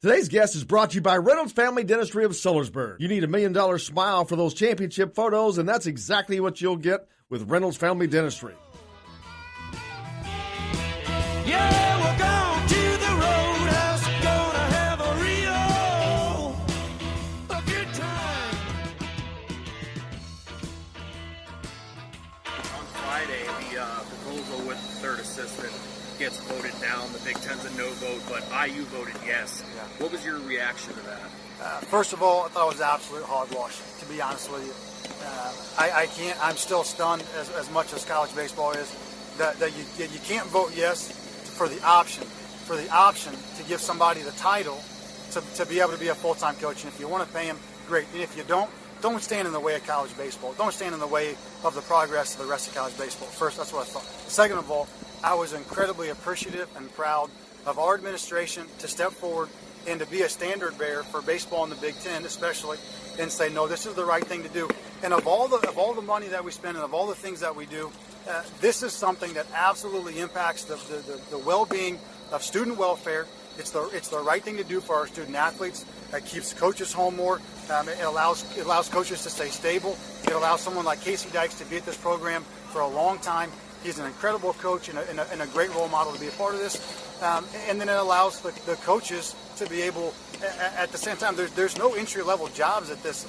Today's guest is brought to you by Reynolds Family Dentistry of Sellersburg. You need $1 million smile for those championship photos, and that's exactly what you'll get with Reynolds Family Dentistry. Yeah, we're going to the roadhouse, gonna have a good time. On Friday, the proposal with the third assistant gets voted down. The Big Ten's a no vote, but IU voted yes. Yeah. What was your reaction to that? First of all, I thought it was absolute hogwash, to be honest with you. I'm still stunned as much as college baseball is, that you can't vote yes for the option to give somebody the title to be able to be a full-time coach. And if you want to pay him, great. And if you don't stand in the way of college baseball. Don't stand in the way of the progress of the rest of college baseball. First, that's what I thought. Second of all, I was incredibly appreciative and proud of our administration to step forward and to be a standard bearer for baseball in the Big Ten, especially, and say, no, this is the right thing to do. And of all the money that we spend and of all the things that we do, this is something that absolutely impacts the well-being of student welfare. It's the right thing to do for our student athletes. It keeps coaches home more. It allows coaches to stay stable. It allows someone like Casey Dykes to be at this program for a long time. He's an incredible coach and a great role model to be a part of this. And then it allows the coaches to be able, at the same time, there's no entry-level jobs at this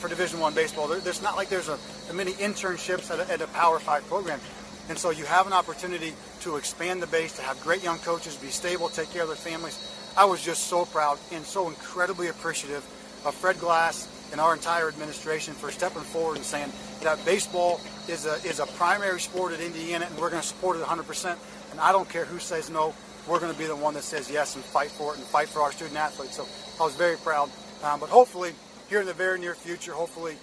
for Division I baseball. There's not like there's a many internships at a Power 5 program. And so you have an opportunity to expand the base, to have great young coaches, be stable, take care of their families. I was just so proud and so incredibly appreciative of Fred Glass and our entire administration for stepping forward and saying that baseball is a primary sport at Indiana, and we're going to support it 100%. And I don't care who says no. We're going to be the one that says yes and fight for it and fight for our student athletes. So I was very proud. But hopefully, here in the very near future, hopefully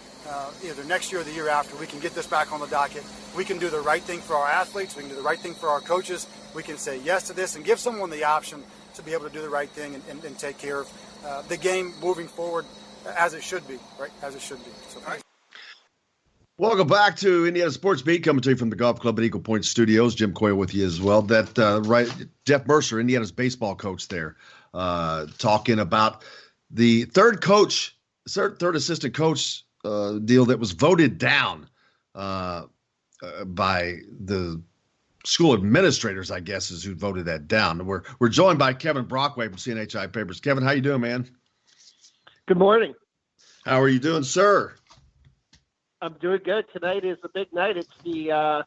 either next year or the year after, we can get this back on the docket. We can do the right thing for our athletes. We can do the right thing for our coaches. We can say yes to this and give someone the option to be able to do the right thing and take care of the game moving forward as it should be, right? As it should be. So, all right. Welcome back to Indiana Sports Beat, coming to you from the Golf Club at Eagle Point Studios. Jim Coyle with you as well. Jeff Mercer, Indiana's baseball coach there, talking about the third assistant coach deal that was voted down by the school administrators, I guess, is who voted that down. We're joined by Kevin Brockway from CNHI Papers. Kevin, how you doing, man? Good morning. How are you doing, sir? I'm doing good. Tonight is the big night. It's the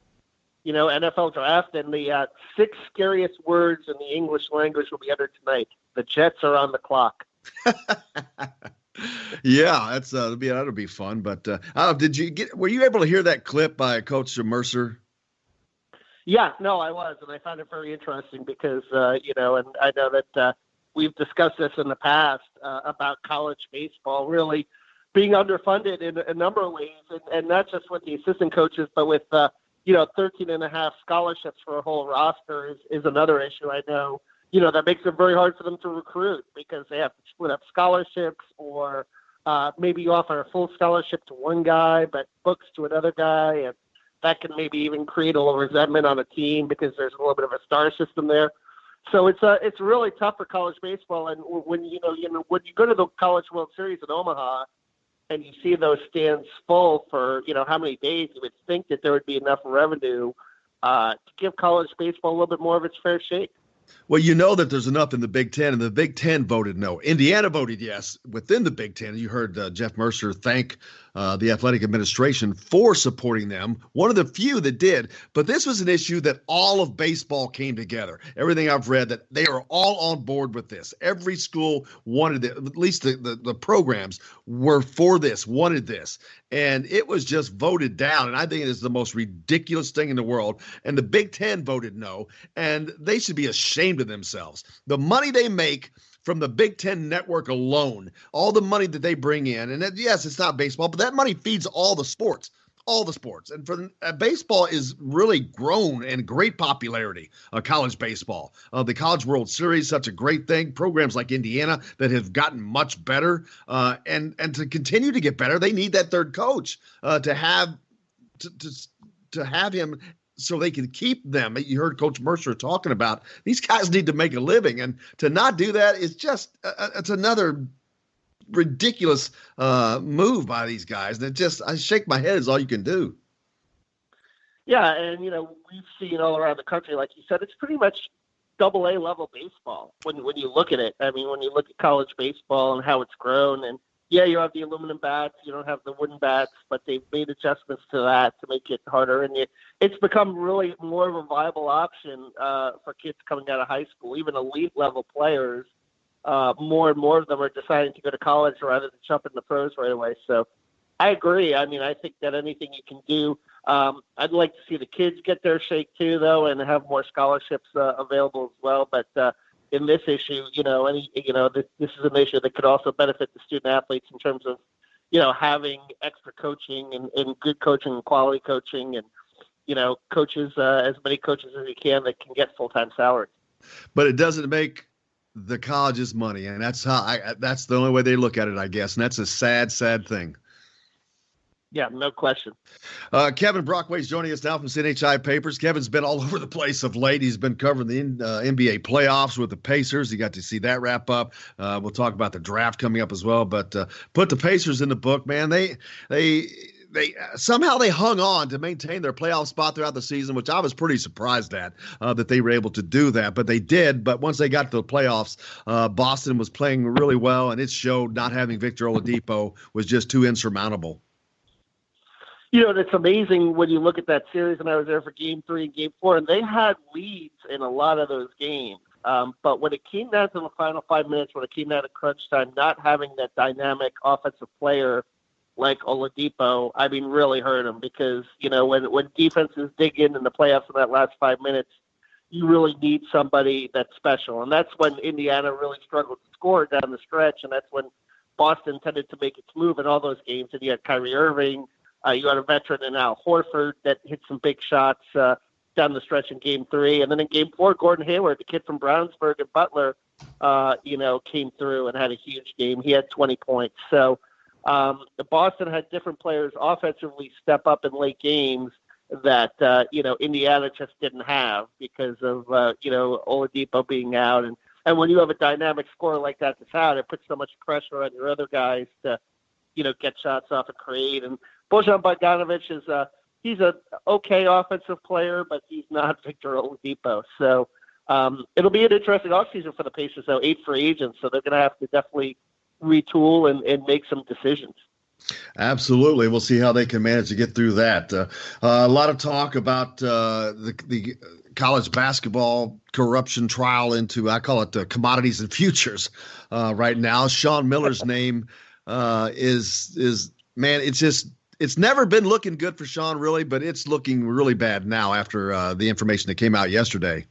NFL draft, and the 6 scariest words in the English language will be uttered tonight. The Jets are on the clock. Yeah, that'll be fun. But were you able to hear that clip by Coach Mercer? Yeah, no, I was, and I found it very interesting because and I know that we've discussed this in the past about college baseball really being underfunded in a number of ways, and not just with the assistant coaches, but with 13 and a half scholarships for a whole roster is another issue. I know, that makes it very hard for them to recruit because they have to split up scholarships, or maybe you offer a full scholarship to one guy, but books to another guy, and that can maybe even create a little resentment on a team because there's a little bit of a star system there. So it's really tough for college baseball. And when you go to the College World Series in Omaha, and you see those stands full for, how many days, you would think that there would be enough revenue to give college baseball a little bit more of its fair shake. Well, that there's enough in the Big Ten, and the Big Ten voted no. Indiana voted yes within the Big Ten. You heard Jeff Mercer thank the athletic administration for supporting them. One of the few that did. But this was an issue that all of baseball came together. Everything I've read, that they are all on board with this. Every school wanted it. At least the programs were for this, wanted this. And it was just voted down. And I think it is the most ridiculous thing in the world. And the Big Ten voted no. And they should be ashamed of themselves. The money they make from the Big Ten network alone, all the money that they bring in, and yes, it's not baseball, but that money feeds all the sports. And for baseball is really grown in great popularity, college baseball. The College World Series, such a great thing. Programs like Indiana that have gotten much better, and to continue to get better, they need that third coach to have him so they can keep them. You heard Coach Mercer talking about these guys need to make a living, and to not do that is just it's another ridiculous move by these guys. And I shake my head is all you can do. Yeah, and we've seen all around the country, like you said, it's pretty much AA level baseball when you look at it. I mean, when you look at college baseball and how it's grown, and yeah, you have the aluminum bats, you don't have the wooden bats, but they've made adjustments to that to make it harder, and it's become really more of a viable option for kids coming out of high school, even elite level players. More and more of them are deciding to go to college rather than jump in the pros right away. So I agree. I mean, I think that anything you can do. I'd like to see the kids get their shake too, though, and have more scholarships available as well. But in this issue, this is an issue that could also benefit the student athletes in terms of, having extra coaching and good coaching and quality coaching, and coaches, as many coaches as you can that can get full-time salaries. But it doesn't make the college's money, and that's that's the only way they look at it, I guess, and that's a sad thing. Yeah, no question. Kevin Brockway is joining us now from CNHI Papers. Kevin's been all over the place of late. He's been covering the NBA playoffs with the Pacers. You got to see that wrap up. We'll talk about the draft coming up as well. But put the Pacers in the book, man. They somehow they hung on to maintain their playoff spot throughout the season, which I was pretty surprised at that they were able to do that. But they did. But once they got to the playoffs, Boston was playing really well, and it showed. Not having Victor Oladipo was just too insurmountable. It's amazing when you look at that series, and I was there for Game 3 and Game 4, and they had leads in a lot of those games. But when it came down to the final 5 minutes, when it came down to crunch time, not having that dynamic offensive player like Oladipo, I mean, really hurt them because, when defenses dig in the playoffs in that last 5 minutes, you really need somebody that's special. And that's when Indiana really struggled to score down the stretch, and that's when Boston tended to make its move in all those games. And you had Kyrie Irving. You had a veteran in Al Horford that hit some big shots down the stretch in Game 3. And then in Game 4, Gordon Hayward, the kid from Brownsburg and Butler, came through and had a huge game. He had 20 points. So the Boston had different players offensively step up in late games that, Indiana just didn't have because of, Oladipo being out. And when you have a dynamic scorer like that that's out, it puts so much pressure on your other guys to, get shots off and create. And Bojan Bogdanovic is he's an okay offensive player, but he's not Victor Oladipo. So it'll be an interesting offseason for the Pacers, though, 8 free agents. So they're going to have to definitely retool and make some decisions. Absolutely. We'll see how they can manage to get through that. A lot of talk about the college basketball corruption trial into, I call it commodities and futures right now. Sean Miller's name is man, it's never been looking good for Sean, really, but it's looking really bad now after the information that came out yesterday.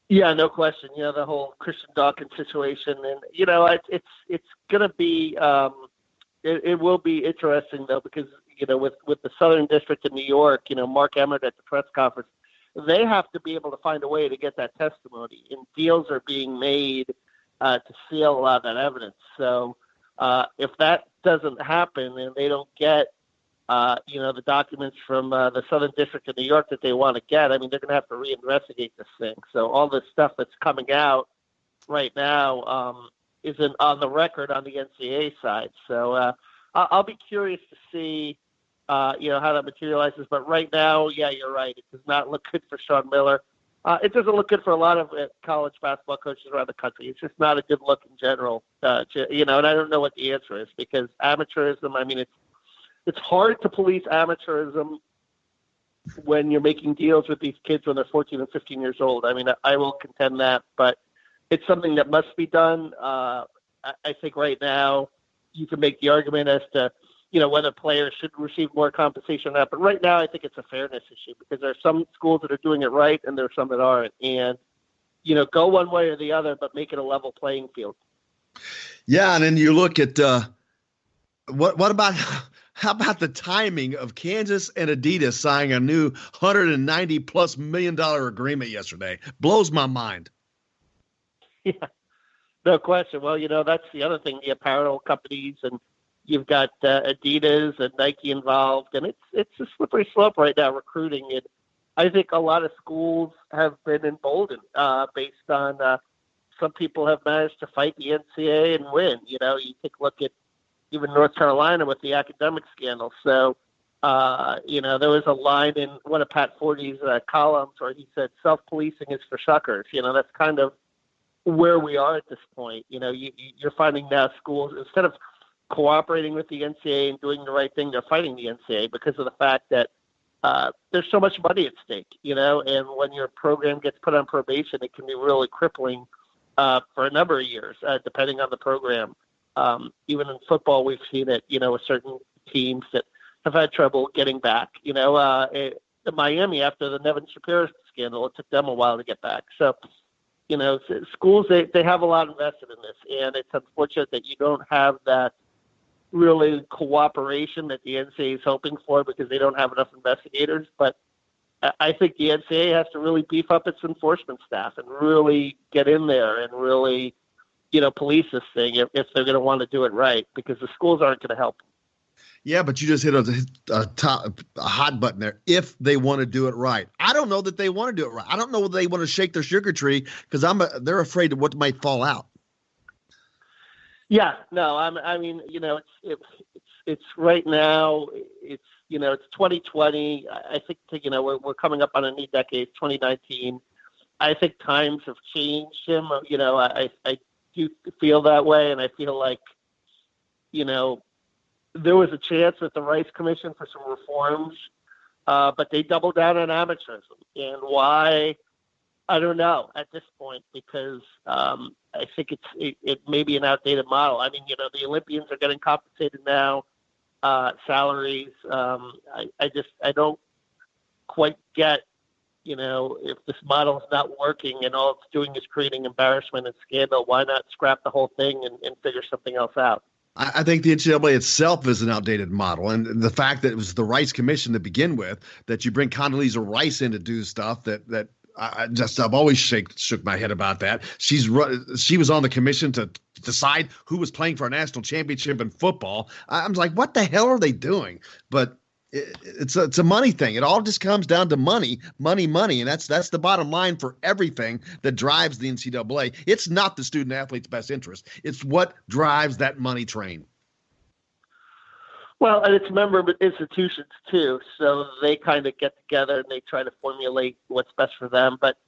Yeah, no question. The whole Christian Dawkins situation, and it's going to be it will be interesting though, because with the Southern District of New York, Mark Emmert at the press conference, they have to be able to find a way to get that testimony, and deals are being made to seal a lot of that evidence. So if that doesn't happen and they don't get, the documents from the Southern District of New York that they want to get, I mean, they're going to have to reinvestigate this thing. So all this stuff that's coming out right now isn't on the record on the NCAA side. So I'll be curious to see, how that materializes. But right now, yeah, you're right. It does not look good for Sean Miller. It doesn't look good for a lot of college basketball coaches around the country. It's just not a good look in general, and I don't know what the answer is, because amateurism, I mean, it's hard to police amateurism when you're making deals with these kids when they're 14 and 15 years old. I mean, I will contend that, but it's something that must be done. I think right now you can make the argument as to, whether players should receive more compensation or not. But right now I think it's a fairness issue, because there are some schools that are doing it right and there are some that aren't. And, go one way or the other, but make it a level playing field. Yeah, and then you look at what about how about the timing of Kansas and Adidas signing a new $190+ million agreement yesterday? Blows my mind. Yeah, no question. Well, that's the other thing, the apparel companies, and you've got Adidas and Nike involved, and it's a slippery slope right now, recruiting. And I think a lot of schools have been emboldened based on some people have managed to fight the NCAA and win. You take a look at even North Carolina with the academic scandal. So, there was a line in one of Pat Forty's columns where he said, self-policing is for suckers. That's kind of where we are at this point. You're finding now schools, instead of cooperating with the NCAA and doing the right thing, they're fighting the NCAA because of the fact that there's so much money at stake, and when your program gets put on probation, it can be really crippling for a number of years, depending on the program. Even in football, we've seen it, with certain teams that have had trouble getting back. Miami, after the Nevin Shapiro scandal, it took them a while to get back. So, schools, they have a lot invested in this, and it's unfortunate that you don't have that really cooperation that the NCAA is hoping for because they don't have enough investigators. But I think the NCAA has to really beef up its enforcement staff and really get in there and really, police this thing if they're going to want to do it right, because the schools aren't going to help them. Yeah, but you just hit a hot button there. If they want to do it right, I don't know that they want to do it right. I don't know whether they want to shake their sugar tree because they're afraid of what might fall out. Yeah, no, I mean, it's right now. It's 2020. I think we're coming up on a new decade, 2019. I think times have changed, Jim. I do feel that way, and I feel like there was a chance with the Rice Commission for some reforms, but they doubled down on amateurism. And why? I don't know at this point, because I think it may be an outdated model. I mean, the Olympians are getting compensated now, salaries. I don't quite get, if this model is not working and all it's doing is creating embarrassment and scandal, why not scrap the whole thing and figure something else out? I think the NCAA itself is an outdated model. And the fact that it was the Rice Commission to begin with, that you bring Condoleezza Rice in to do stuff that I've always shook my head about that. She was on the commission to decide who was playing for a national championship in football. I'm like, what the hell are they doing? But it's a money thing. It all just comes down to money, and that's the bottom line for everything that drives the NCAA. It's not the student athlete's best interest. It's what drives that money train. Well, and it's member institutions too, so they kind of get together and they try to formulate what's best for them. But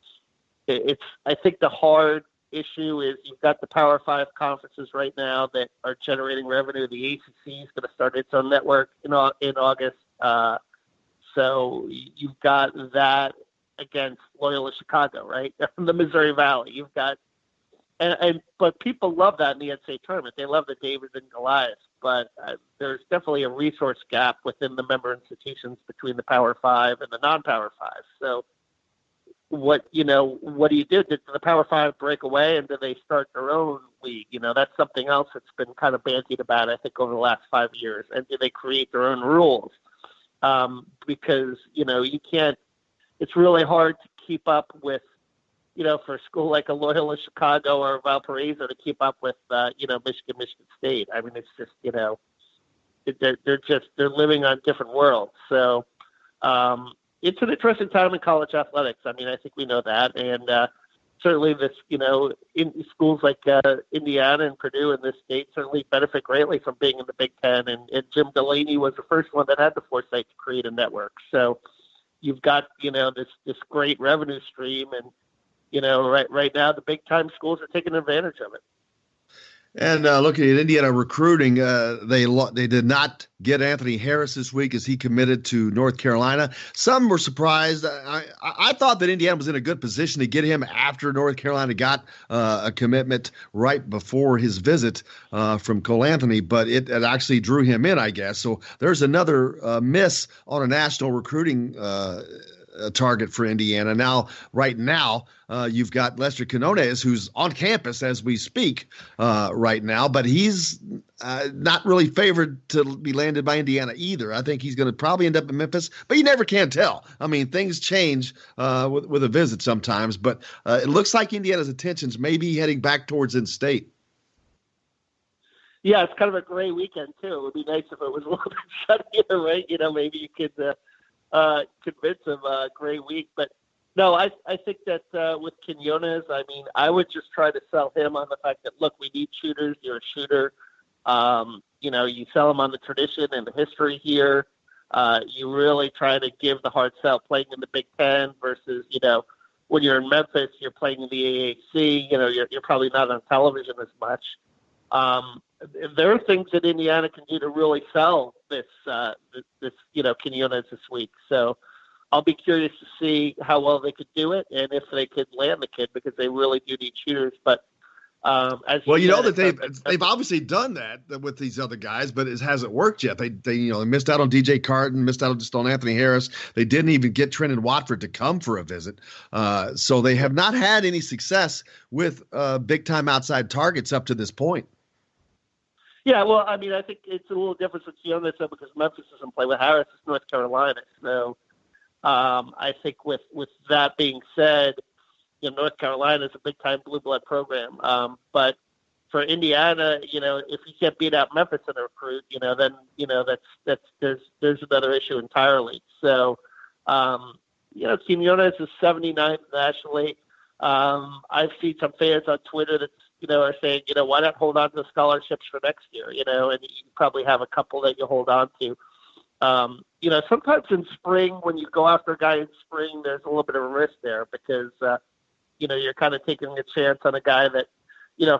I think the hard issue is you've got the Power 5 conferences right now that are generating revenue. The ACC is going to start its own network in August. So you've got that against Loyola Chicago, right? The Missouri Valley. You've got, but people love that in the NCAA tournament. They love the David and Goliath. But there's definitely a resource gap within the member institutions between the Power 5 and the non-Power 5. So what do you do? Did the Power 5 break away and do they start their own league? That's something else that's been kind of bandied about, I think, over the last 5 years. And do they create their own rules? Because, you can't – it's really hard to keep up with, for a school like a Loyola Chicago or Valparaiso to keep up with, Michigan State. I mean, it's just, they're living on different worlds. So it's an interesting time in college athletics. I mean, I think we know that. And certainly this, in schools like Indiana and Purdue in this state certainly benefit greatly from being in the Big Ten. And Jim Delaney was the first one that had the foresight to create a network. So you've got, this great revenue stream, and right now the big time schools are taking advantage of it. And looking at Indiana recruiting, they did not get Anthony Harris this week as he committed to North Carolina. Some were surprised. I thought that Indiana was in a good position to get him after North Carolina got a commitment right before his visit from Cole Anthony, but it actually drew him in, I guess. So there's another miss on a national recruiting target for Indiana. Now, right now, you've got Lester Quinones, who's on campus as we speak right now, but he's not really favored to be landed by Indiana either. I think he's going to probably end up in Memphis, but you never can tell. I mean, things change with a visit sometimes, but it looks like Indiana's attentions may be heading back towards in-state. Yeah, it's kind of a gray weekend, too. It would be nice if it was a little bit sunnier, right? Maybe you could convince him. Great week, but no, I think that with Quinones, I mean, I would just try to sell him on the fact that look, we need shooters. You're a shooter. You sell him on the tradition and the history here. You really try to give the hard sell playing in the Big Ten versus when you're in Memphis, you're playing in the AAC. You're probably not on television as much. There are things that Indiana can do to really sell this Quinones this week. So I'll be curious to see how well they could do it and if they could land the kid because they really do need shooters. But they've obviously done that with these other guys, but it hasn't worked yet. They missed out on DJ Carton, missed out just on Anthony Harris. They didn't even get Trenton Watford to come for a visit. So they have not had any success with big time outside targets up to this point. Yeah, well, I mean, I think it's a little different with Quinones because Memphis doesn't play with Harris. It's North Carolina. So I think with that being said, North Carolina is a big-time blue blood program. But for Indiana, if you can't beat out Memphis in a recruit, then there's another issue entirely. So, Quinones is 79th nationally. I've seen some fans on Twitter that are saying, why not hold on to the scholarships for next year? And you probably have a couple that you hold on to. Sometimes in spring, when you go after a guy in spring, there's a little bit of a risk there because you're kind of taking a chance on a guy that,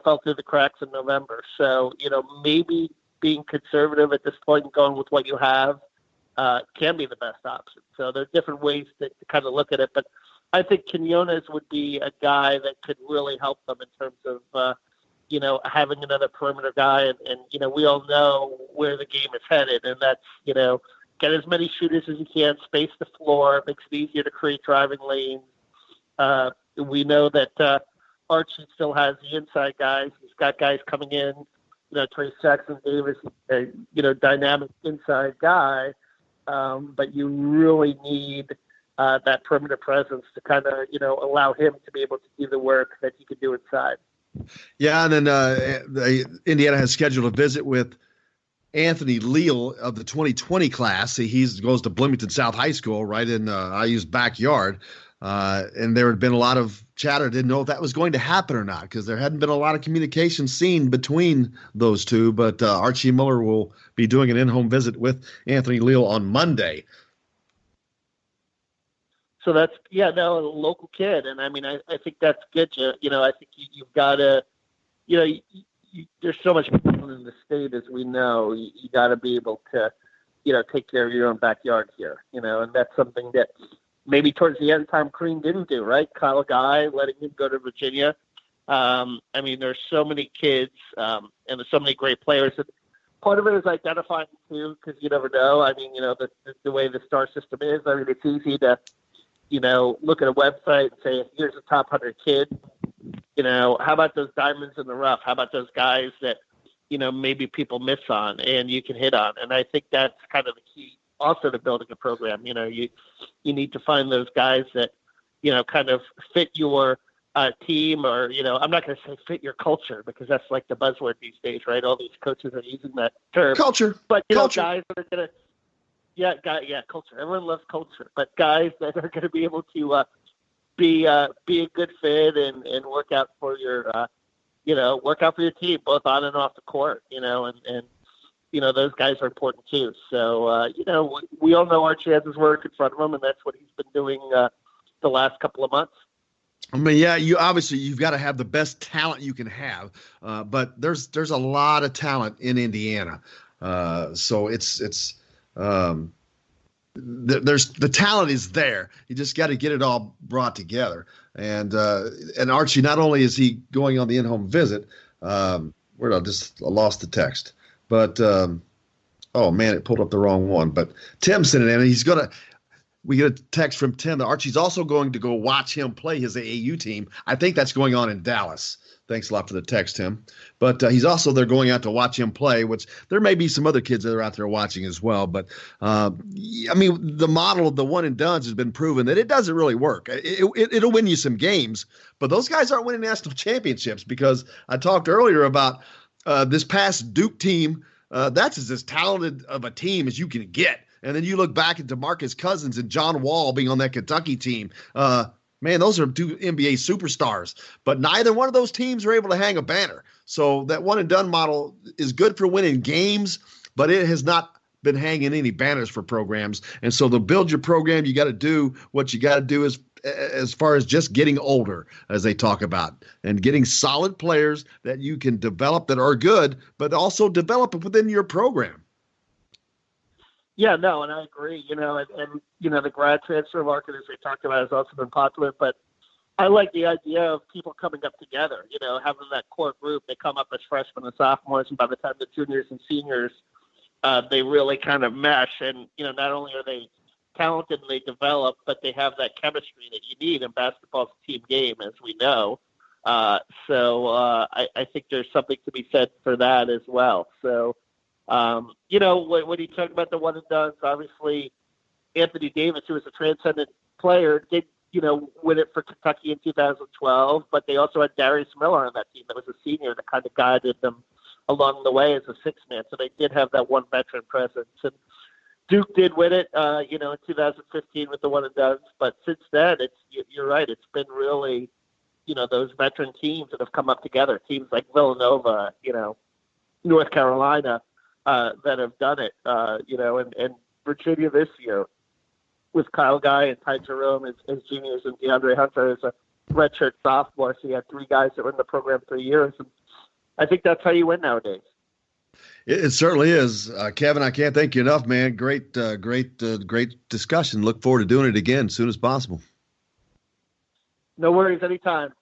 fell through the cracks in November. So, maybe being conservative at this point and going with what you have can be the best option. So there are different ways to kind of look at it. But I think Quinones would be a guy that could really help them in terms of, having another perimeter guy. And we all know where the game is headed. And that's, get as many shooters as you can, space the floor, makes it easier to create driving lanes. We know that Archie still has the inside guys. He's got guys coming in, Trace Jackson Davis, dynamic inside guy. But you really need that perimeter presence to kind of, allow him to be able to do the work that he could do inside. Yeah, and then Indiana has scheduled a visit with Anthony Leal of the 2020 class. He goes to Bloomington South High School right in IU's backyard. And there had been a lot of chatter. Didn't know if that was going to happen or not because there hadn't been a lot of communication seen between those two. But Archie Miller will be doing an in-home visit with Anthony Leal on Monday. So that's, a local kid. And I mean, I think that's good. I think you've got to, there's so much people in the state, as we know, you got to be able to, take care of your own backyard here, and that's something that maybe towards the end, Tom Crean didn't do, right? Kyle Guy, letting him go to Virginia. I mean, there's so many kids and there's so many great players. And part of it is identifying too, because you never know. I mean, the way the star system is, I mean, it's easy to, look at a website and say, here's a top 100 kid. How about those diamonds in the rough? How about those guys that, maybe people miss on and you can hit on? And I think that's kind of the key also to building a program. You need to find those guys that, kind of fit your team or, I'm not going to say fit your culture because that's like the buzzword these days, right? All these coaches are using that term. Culture. But, culture. Guys that are going to, culture. Everyone loves culture. But guys that are going to be able to be a good fit and work out for your, team, both on and off the court, and those guys are important too. So, we all know Archie has his work in front of him, and that's what he's been doing the last couple of months. I mean, yeah, you've got to have the best talent you can have, but there's a lot of talent in Indiana. So there's the talent is there. You just got to get it all brought together. And Archie, not only is he going on the in-home visit, I lost the text. But, oh, man, it pulled up the wrong one. But Tim sent it in, and we get a text from Tim that Archie's also going to go watch him play his AAU team. I think that's going on in Dallas. Thanks a lot for the text, Tim. But he's also there going out to watch him play, which there may be some other kids that are out there watching as well. But, I mean, the model of the one and dones has been proven that it doesn't really work. It'll win you some games, but those guys aren't winning national championships because I talked earlier about this past Duke team. That's as talented of a team as you can get. And then you look back at DeMarcus Cousins and John Wall being on that Kentucky team. Man, those are two NBA superstars, but neither one of those teams are able to hang a banner. So that one and done model is good for winning games, but it has not been hanging any banners for programs. And so to build your program, you got to do what you got to do as far as just getting older, as they talk about, and getting solid players that you can develop that are good, but also develop it within your program. Yeah, no, and I agree. And the grad transfer market, as we talked about, has also been popular. But I like the idea of people coming up together. Having that core group. They come up as freshmen and sophomores, and by the time the juniors and seniors, they really kind of mesh. And not only are they talented and they develop, but they have that chemistry that you need in basketball's a team game, as we know. So I think there's something to be said for that as well. So. When you talk about the one and dones, obviously Anthony Davis, who was a transcendent player, did, win it for Kentucky in 2012, but they also had Darius Miller on that team that was a senior that kind of guided them along the way as a six-man. So they did have that one veteran presence. And Duke did win it, in 2015 with the one and dones. But since then, you're right, it's been really, those veteran teams that have come up together, teams like Villanova, North Carolina, that have done it, and Virginia this year with Kyle Guy and Ty Jerome as juniors and DeAndre Hunter as a redshirt sophomore. So you had three guys that were in the program 3 years. And I think that's how you win nowadays. It certainly is. Kevin, I can't thank you enough, man. Great discussion. Look forward to doing it again as soon as possible. No worries, anytime.